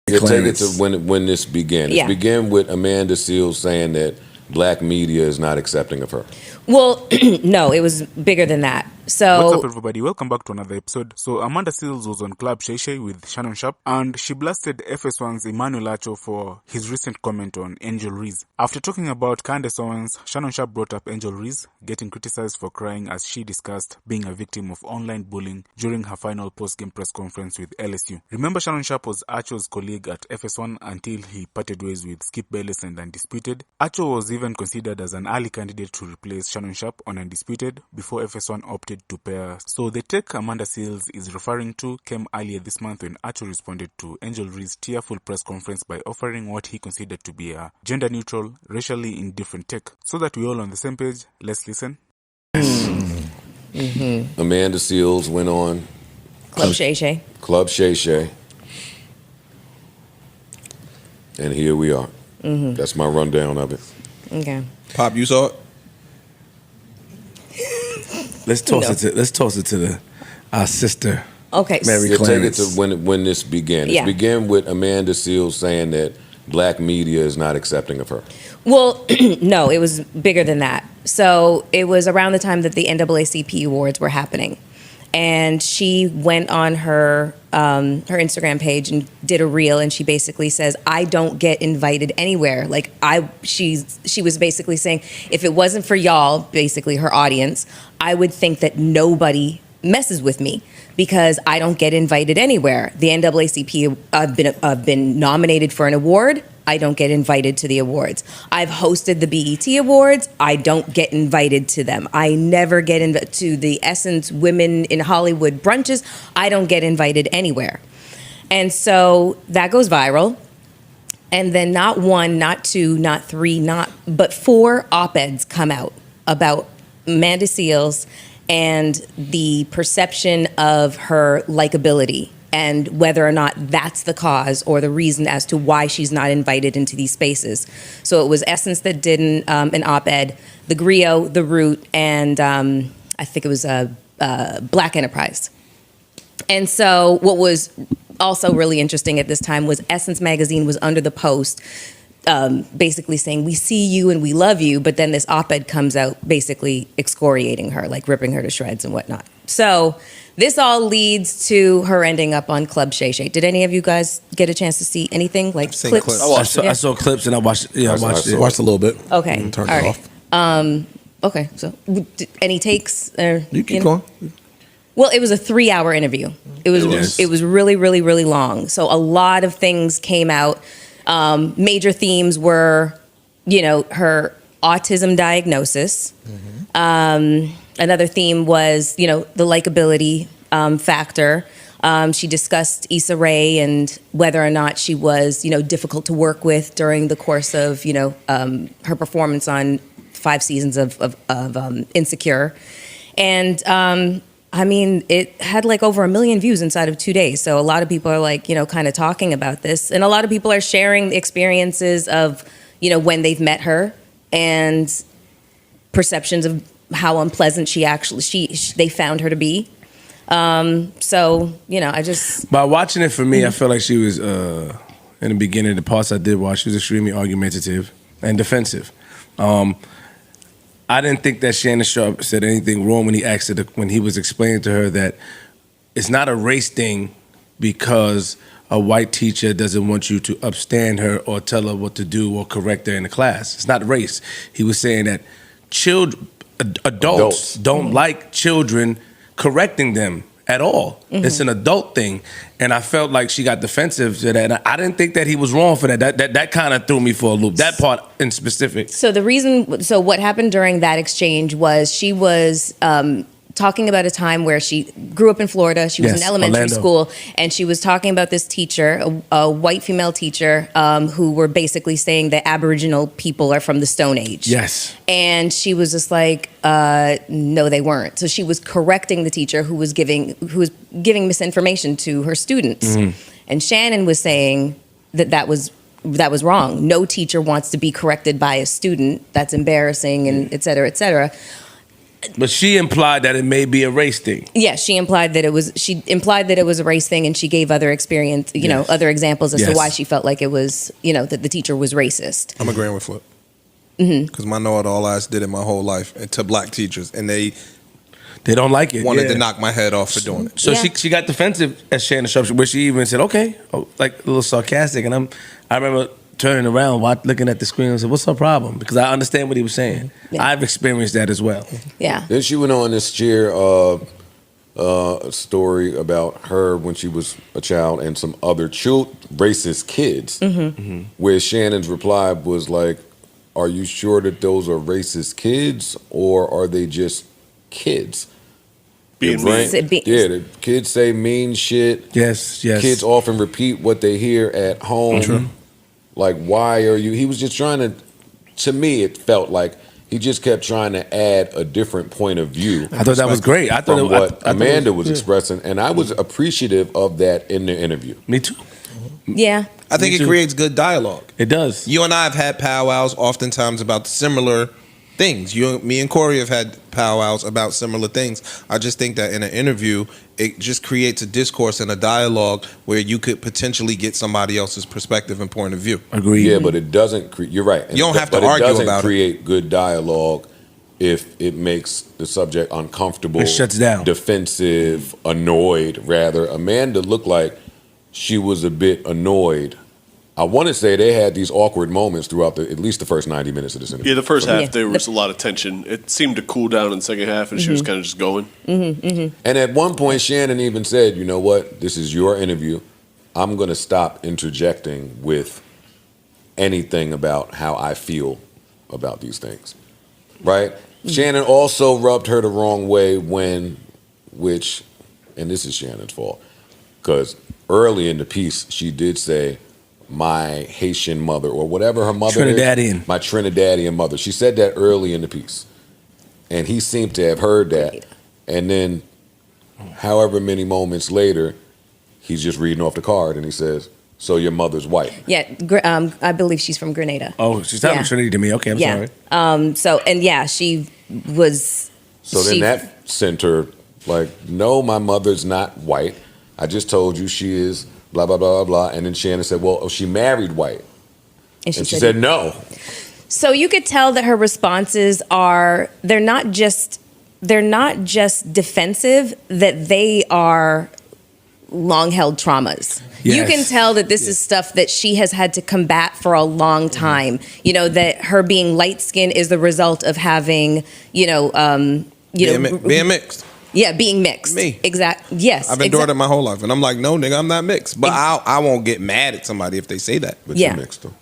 Yeah, take it to when this began. Yeah. It began with Amanda Seales saying that black media is not accepting of her. Well, no, it was bigger than that. So What's up, everybody? Welcome back to another episode. So Amanda Seales was on Club Shay Shay with Shannon Sharpe, and she blasted FS1's Emmanuel Acho for his recent comment on Angel Reese. After talking about Candace Owens, Shannon Sharpe brought up Angel Reese getting criticized for crying as she discussed being a victim of online bullying during her final post-game press conference with LSU. Remember, Shannon Sharpe was Acho's colleague at FS1 until he parted ways with Skip Bayless and Undisputed. Acho was even considered as an early candidate to replace Shannon Sharpe on Undisputed before FS1 opted to pair. So the take Amanda Seales is referring to came earlier this month when Acho responded to Angel Reese's tearful press conference by offering what he considered to be a gender-neutral, racially indifferent take. So that we're all on the same page, let's listen. Mm-hmm. Amanda Seales went on Club Shay Shay. Club Shay Shay. And here we are. Mm-hmm. That's my rundown of it. Okay. Pop, you saw it? Let's toss it to our sister. Okay. Mary Yeah, take it Clarence. to when this began. Yeah. It began with Amanda Seales saying that black media is not accepting of her. Well, no, it was bigger than that. So it was around the time that the NAACP awards were happening. And she went on her Instagram page and did a reel, and she basically says, "I don't get invited anywhere." Like she was basically saying, if it wasn't for y'all, basically her audience, I would think that nobody messes with me because I don't get invited anywhere. The NAACP, I've been nominated for an award. I don't get invited to the awards. I've hosted the BET Awards. I don't get invited to them. I never get invited to the Essence Women in Hollywood brunches. I don't get invited anywhere. And so that goes viral. And then not one, not two, not three, but 4 op-eds come out about Amanda Seales and the perception of her likability and whether or not that's the cause or the reason as to why she's not invited into these spaces. So it was Essence that did an op-ed, The Griot, The Root, and I think it was Black Enterprise. And so what was also really interesting at this time was Essence Magazine was under the post basically saying, "We see you and we love you," but then this op-ed comes out basically excoriating her, like ripping her to shreds and whatnot. So this all leads to her ending up on Club Shay Shay. Did any of you guys get a chance to see anything like clips? I saw clips and I watched it. Watched a little bit. Okay, Turned all it right. off. Okay, so any takes? You keep going. Well, it was a 3-hour interview. It was really, really, really long. So a lot of things came out. Major themes were, her autism diagnosis. Mm-hmm. Another theme was, the likability factor. She discussed Issa Rae and whether or not she was, difficult to work with during the course of, her performance on 5 seasons of Insecure. And it had like over 1 million views inside of 2 days. So a lot of people are like, kind of talking about this. And a lot of people are sharing the experiences of, when they've met her and perceptions of how unpleasant they found her to be. So, I just... By watching it, for me, I felt like she was, in the beginning, the parts I did watch, she was extremely argumentative and defensive. I didn't think that Shannon Sharpe said anything wrong when he asked her, when he was explaining to her that it's not a race thing because a white teacher doesn't want you to upstand her or tell her what to do or correct her in the class. It's not race. He was saying that adults don't like children correcting them at all. Mm-hmm. It's an adult thing. And I felt like she got defensive to that. And I didn't think that he was wrong for that. That kind of threw me for a loop, that part in specific. So what happened during that exchange was she was talking about a time where she grew up in Florida. She was in elementary school, and she was talking about this teacher, a white female teacher, who were basically saying that Aboriginal people are from the Stone Age. Yes. And she was just like, no, they weren't. So she was correcting the teacher who was giving misinformation to her students. Mm-hmm. And Shannon was saying that was wrong. No teacher wants to be corrected by a student. That's embarrassing, and et cetera, et cetera. But she implied that it may be a race thing. Yeah, she implied that it was a race thing, and she gave other experience, other examples as to why she felt like it was, that the teacher was racist. I'm agreeing with Flip. Because my know-it-all ass did it my whole life, and to black teachers, and they don't like it. Wanted to knock my head off for doing it. So she got defensive at Shannon Sharpe, where she even said, "Okay," like a little sarcastic, and I remember turning around, looking at the screen, and said, "What's her problem?" Because I understand what he was saying. Yeah. I've experienced that as well. Yeah. Then she went on this share story about her when she was a child and some other racist kids, where Shannon's reply was like, "Are you sure that those are racist kids, or are they just kids?" Being right? The kids say mean shit. Yes. Kids often repeat what they hear at home. True. Like, why are you? He was just trying to me, it felt like he just kept trying to add a different point of view. I thought that was great. I thought from what Amanda was expressing, and I was appreciative of that in the interview. Me too. Yeah. I think it creates good dialogue. It does. You and I have had powwows oftentimes about similar things. Me and Corey have had powwows about similar things. I just think that in an interview, it just creates a discourse and a dialogue where you could potentially get somebody else's perspective and point of view. Agreed. Yeah, but it doesn't. You're right. You don't have to argue about it. It doesn't create good dialogue if it makes the subject uncomfortable. It shuts down. Defensive, annoyed. Rather, Amanda looked like she was a bit annoyed. I want to say they had these awkward moments throughout at least the first 90 minutes of this interview. Yeah, the first half there was a lot of tension. It seemed to cool down in the second half, and she was kind of just going. And at one point, Shannon even said, "You know what? This is your interview. I'm going to stop interjecting with anything about how I feel about these things." Right? Shannon also rubbed her the wrong way and this is Shannon's fault, because early in the piece, she did say, "My Haitian mother," or whatever her mother Trinidadian. is. My Trinidadian mother. She said that early in the piece. And he seemed to have heard that. And then, however many moments later, he's just reading off the card and he says, "So your mother's white." Yeah, I believe she's from Grenada. Oh, she's talking Trinity to me. Okay, I'm sorry. She was... Then that sent her like, "No, my mother's not white. I just told you she is blah, blah, blah, blah, blah." And then Shannon said, "Well, she married white." And she said no. So you could tell that her responses they're not just defensive, that they are long-held traumas. Yes. You can tell that this is stuff that she has had to combat for a long time. That her being light-skinned is the result of having, being mixed. Yeah, being mixed. Me. Exactly. Yes. I've endured it my whole life. And I'm like, no, nigga, I'm not mixed. But I won't get mad at somebody if they say that. But you're mixed, though.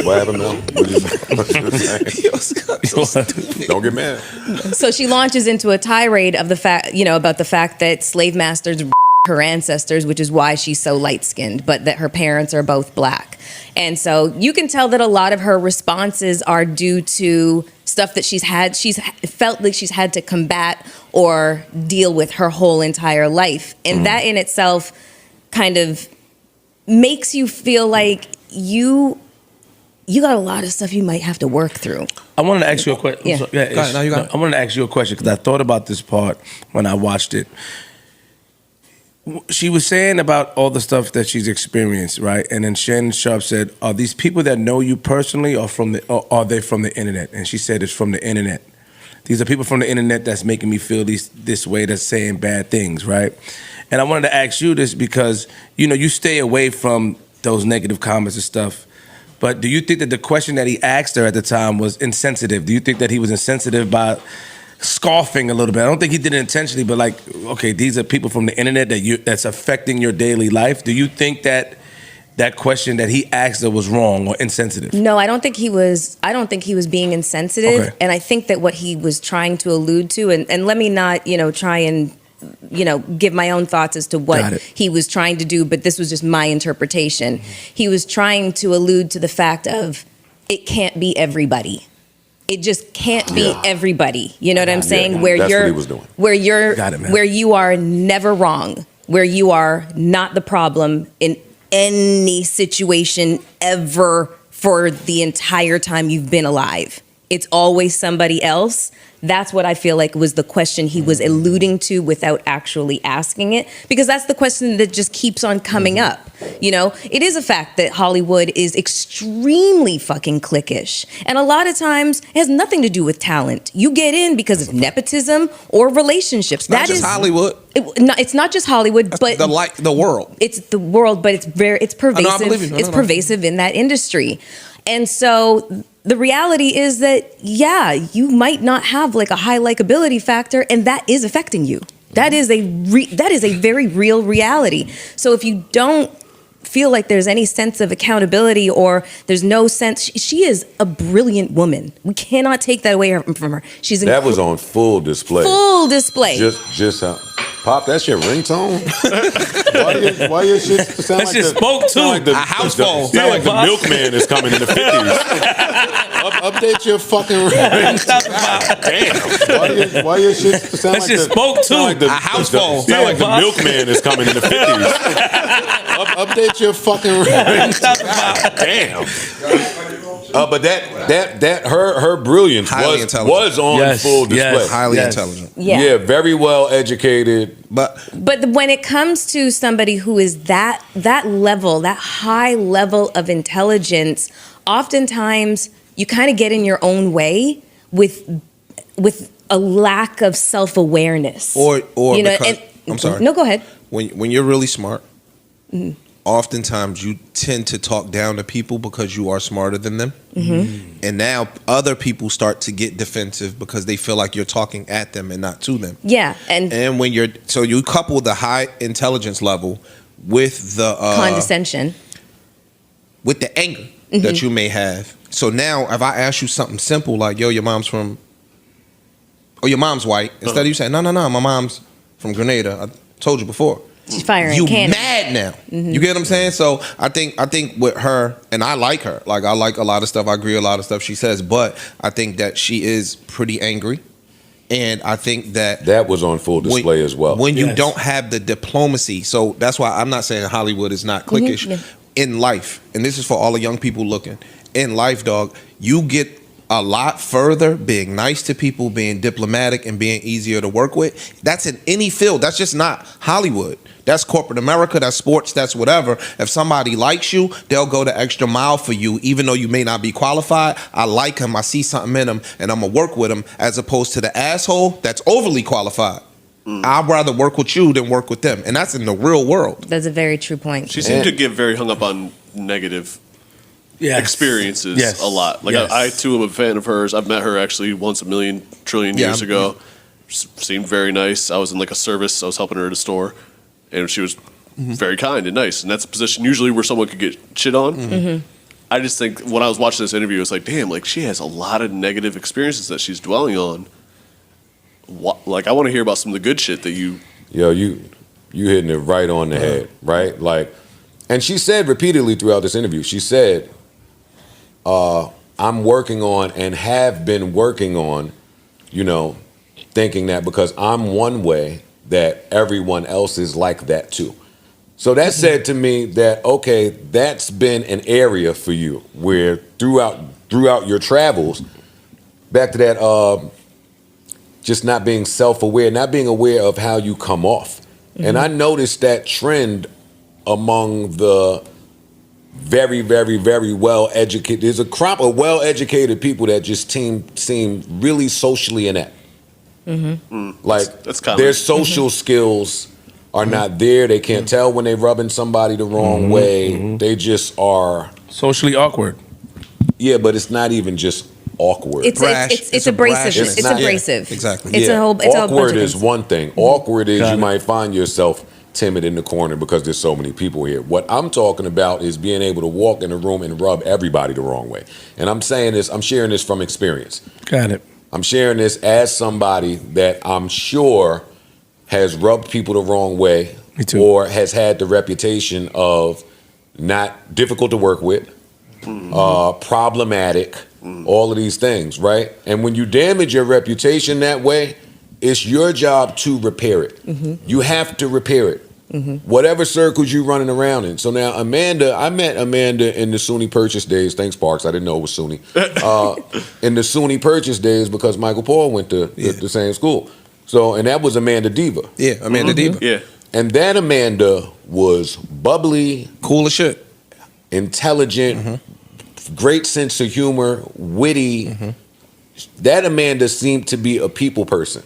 What happened, Mel? Don't get mad. So she launches into a tirade of about the fact that slave masters her ancestors, which is why she's so light-skinned, but that her parents are both black. And so you can tell that a lot of her responses are due to stuff that she's felt like she's had to combat or deal with her whole entire life. And that in itself kind of makes you feel like you got a lot of stuff you might have to work through. I wanted to ask you a question. Yeah. I wanted to ask you a question because I thought about this part when I watched it. She was saying about all the stuff that she's experienced, right? And then Shannon Sharpe said, "Are these people that know you personally, or are they from the internet?" And she said, "It's from the internet. These are people from the internet that's making me feel this way, that's saying bad things, right?" And I wanted to ask you this because you stay away from those negative comments and stuff. But do you think that the question that he asked her at the time was insensitive? Do you think that he was insensitive by scoffing a little bit? I don't think he did it intentionally, but like, okay, these are people from the internet that's affecting your daily life. Do you think that question that he asked her was wrong or insensitive? No, I don't think he was being insensitive. Okay. And I think that what he was trying to allude to, and let me not, try and, give my own thoughts as to what he was trying to do, but this was just my interpretation. He was trying to allude to the fact of it can't be everybody. It just can't be everybody. You know what I'm saying? Yeah, where that's you're, what he was doing. where you are never wrong, where you are not the problem in any situation ever for the entire time you've been alive. it's always somebody else. That's what I feel like was the question he was alluding to without actually asking it, because that's the question that just keeps on coming up. You know, it is a fact that Hollywood is extremely fucking cliquish. And a lot of times it has nothing to do with talent. You get in because of nepotism or relationships. Not just Hollywood. It's not just Hollywood, but the world. It's the world, but it's pervasive. I believe you. It's pervasive in that industry. And so the reality is that, yeah, you might not have like a high likability factor, and that is affecting you. That is a very real reality. So if you don't feel like there's any sense of accountability, or there's no sense, she is a brilliant woman. We cannot take that away from her. That was on full display. Full display. Just Pop, that's your ringtone? why your shit sound like just spoke too. Like a house phone. Sound like the milkman is coming in the 50s. Update your fucking ringtone. Damn. Why your shit sound that like just spoke too. Like a house phone. Sound like the milkman is coming in the 50s. Update your fucking ringtone. Damn. But that her brilliance was on full display. Yes, highly intelligent. Yeah, very well educated. But when it comes to somebody who is that level, that high level of intelligence, oftentimes you kind of get in your own way with a lack of self-awareness. Or you know, because, I'm sorry. No, go ahead. When you're really smart, oftentimes you tend to talk down to people because you are smarter than them. And now other people start to get defensive because they feel like you're talking at them and not to them. Yeah. And when you couple the high intelligence level with the condescension, with the anger that you may have. So now if I ask you something simple like, yo, your mom's white, instead of you saying, no, my mom's from Grenada. I told you before. She's firing you cannons. Mad now. You get what I'm saying? So I think with her, and I like her. Like I like a lot of stuff. I agree with a lot of stuff she says, but I think that she is pretty angry. And I think that was on full display as well. When you don't have the diplomacy, so that's why I'm not saying Hollywood is not cliquish. In life, and this is for all the young people looking, in life, dog, you get a lot further being nice to people, being diplomatic, and being easier to work with. That's in any field. That's just not Hollywood. That's corporate America, that's sports, that's whatever. If somebody likes you, they'll go the extra mile for you, even though you may not be qualified. I like him, I see something in him, and I'm gonna work with him, as opposed to the asshole that's overly qualified. I'd rather work with you than work with them. And that's in the real world. That's a very true point. She seemed to get very hung up on negative experiences a lot. Like I too am a fan of hers. I've met her actually once a million trillion years ago. Seemed very nice. I was in like a service. I was helping her at a store, and she was very kind and nice. And that's a position usually where someone could get shit on. I just think when I was watching this interview, it's like, damn, like she has a lot of negative experiences that she's dwelling on. Like I want to hear about some of the good shit that you. Yo, you hitting it right on the head, right? Like, and she said repeatedly throughout this interview, she said, I'm working on and have been working on, thinking that because I'm one way, that everyone else is like that too. So that said to me that, okay, that's been an area for you where throughout your travels, back to that, just not being self-aware, not being aware of how you come off. And I noticed that trend among the very, very, very well-educated. There's a crop of well-educated people that just seem really socially inept. Like that's their social skills are not there. They can't tell when they're rubbing somebody the wrong way. They just are socially awkward. Yeah, but it's not even just awkward. It's abrasive. It's abrasive. Exactly. It's a whole. It's awkward a is one thing. Awkward is you might find yourself timid in the corner because there's so many people here. What I'm talking about is being able to walk in a room and rub everybody the wrong way. And I'm saying this. I'm sharing this from experience. Got it. I'm sharing this as somebody that I'm sure has rubbed people the wrong way, or has had the reputation of not difficult to work with, problematic, all of these things, right? And when you damage your reputation that way, it's your job to repair it. You have to repair it. Whatever circles you running around in. So now Amanda, I met Amanda in the SUNY Purchase days. Thanks, Parks. I didn't know it was SUNY. In the SUNY Purchase days because Michael Paul went to the same school. So, and that was Amanda Diva. Yeah, Amanda Diva. Yeah. And that Amanda was bubbly, Cool as shit. intelligent, great sense of humor, witty. That Amanda seemed to be a people person.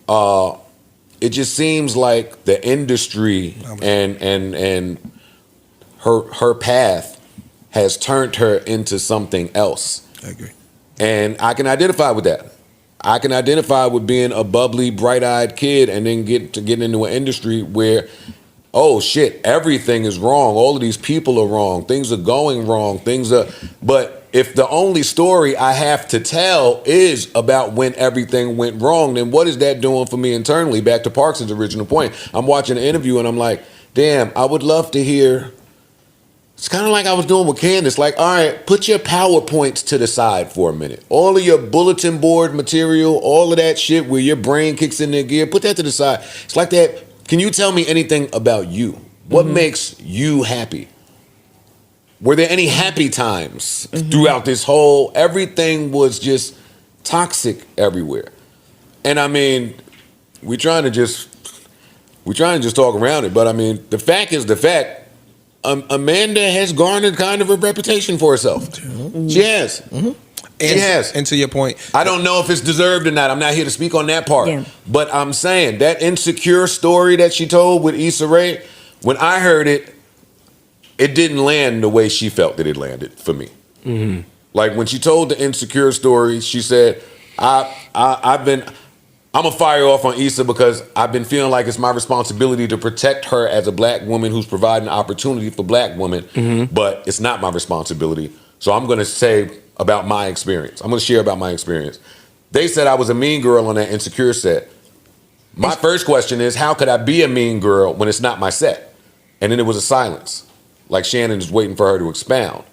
It just seems like the industry and her path has turned her into something else. I agree. And I can identify with that. I can identify with being a bubbly, bright-eyed kid and then get into an industry where, oh shit, everything is wrong. All of these people are wrong. Things are going wrong. But if the only story I have to tell is about when everything went wrong, then what is that doing for me internally? Back to Parks' original point. I'm watching an interview and I'm like, damn, I would love to hear. It's kind of like I was doing with Candace. Like, all right, put your PowerPoints to the side for a minute. All of your bulletin board material, all of that shit where your brain kicks in their gear, put that to the side. It's like that. Can you tell me anything about you? What makes you happy? Were there any happy times throughout this whole, everything was just toxic everywhere. And I mean, we're trying to just talk around it, but I mean, the fact is the fact. Amanda has garnered kind of a reputation for herself. She has. She has. And to your point, I don't know if it's deserved or not. I'm not here to speak on that part. Yeah. But I'm saying that insecure story that she told with Issa Rae, when I heard it, it didn't land the way she felt that it landed for me. Like when she told the insecure story, she said, I'm gonna fire off on Issa because I've been feeling like it's my responsibility to protect her as a black woman who's providing opportunity for black women, but it's not my responsibility. So I'm gonna say about my experience. I'm gonna share about my experience. They said I was a mean girl on that Insecure set. My first question is, how could I be a mean girl when it's not my set? And then it was a silence. Like Shannon is waiting for her to expound.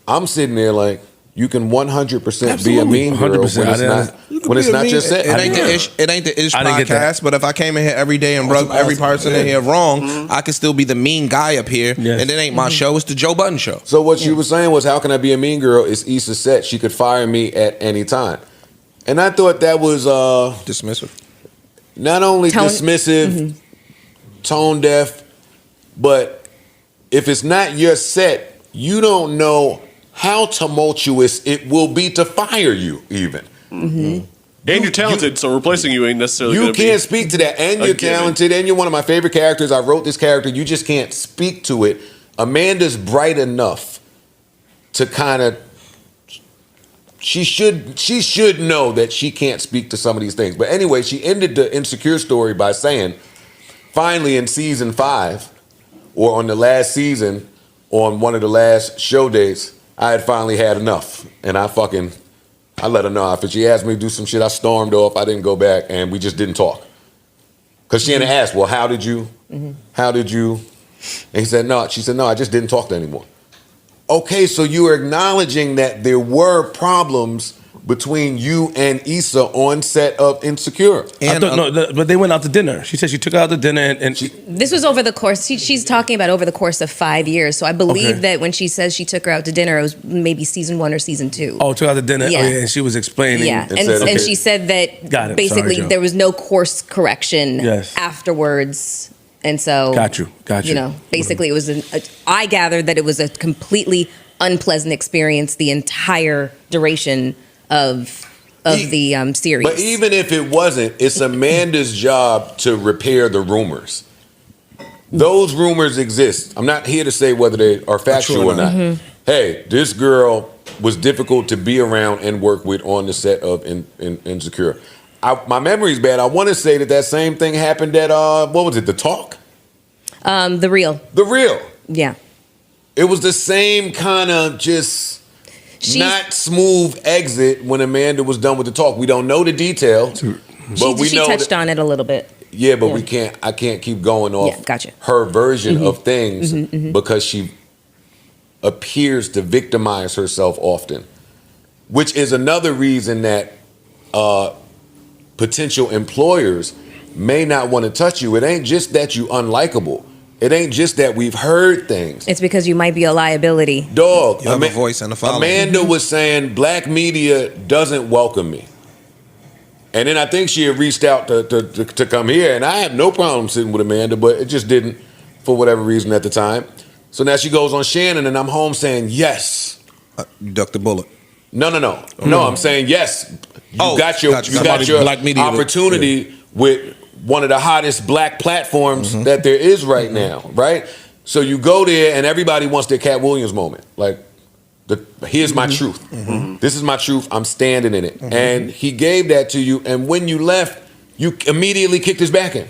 I'm sitting there like, you can 100% be a mean girl when it's not your set. It ain't the Ish podcast, but if I came in here every day and rub every person in here wrong, I could still be the mean guy up here. Yes. And it ain't my show, it's the Joe Budden show. So what you were saying was, how can I be a mean girl? It's Issa's set. She could fire me at any time. And I thought that was dismissive. Not only dismissive, tone deaf, but if it's not your set, you don't know how tumultuous it will be to fire you, even. And you're talented, so replacing you ain't necessarily You can't speak to that, and you're talented, and you're one of my favorite characters. I wrote this character. You just can't speak to it. Amanda's bright enough to kind of. She should know that she can't speak to some of these things. But anyway, she ended the Insecure story by saying, finally in season 5, or on the last season, on one of the last show dates, I had finally had enough, and I let her know. If she asked me to do some shit, I stormed off. I didn't go back, and we just didn't talk. Because Shannon asked, well, how did you? And he said, no. She said, no, I just didn't talk to her anymore. Okay, so you are acknowledging that there were problems between you and Issa on set of Insecure. But they went out to dinner. She said she took her out to dinner and this was over the course. She's talking about over the course of 5 years. So I believe that when she says she took her out to dinner, it was maybe season 1 or season 2. Oh, took her out to dinner. Yeah. Oh, yeah. And she was explaining. Yeah, and she said that basically there was no course correction afterwards. And so, got you. You know, basically it was I gathered that it was a completely unpleasant experience the entire duration of the series. But even if it wasn't, it's Amanda's job to repair the rumors. Those rumors exist. I'm not here to say whether they are factual or not. Hey, this girl was difficult to be around and work with on the set of Insecure. My memory's bad. I want to say that same thing happened at, what was it, The Talk? The Real. The Real. Yeah. It was the same kind of just not smooth exit when Amanda was done with The Talk. We don't know the detail, but we know she touched on it a little bit. Yeah, but I can't keep going off her version of things because she appears to victimize herself often, which is another reason that potential employers may not want to touch you, it ain't just that you unlikable. It ain't just that we've heard things. It's because you might be a liability. Dog, You have a voice and a following. Amanda was saying black media doesn't welcome me. And then I think she had reached out to come here, and I have no problem sitting with Amanda, but it just didn't for whatever reason at the time. So now she goes on Shannon, and I'm home saying, yes. You ducked the bullet. No. No, I'm saying yes. You got your Black media opportunity with one of the hottest black platforms that there is right now, right? So you go there and everybody wants their Cat Williams moment. Like, here's my truth. This is my truth. I'm standing in it. And he gave that to you. And when you left, you immediately kicked his back in.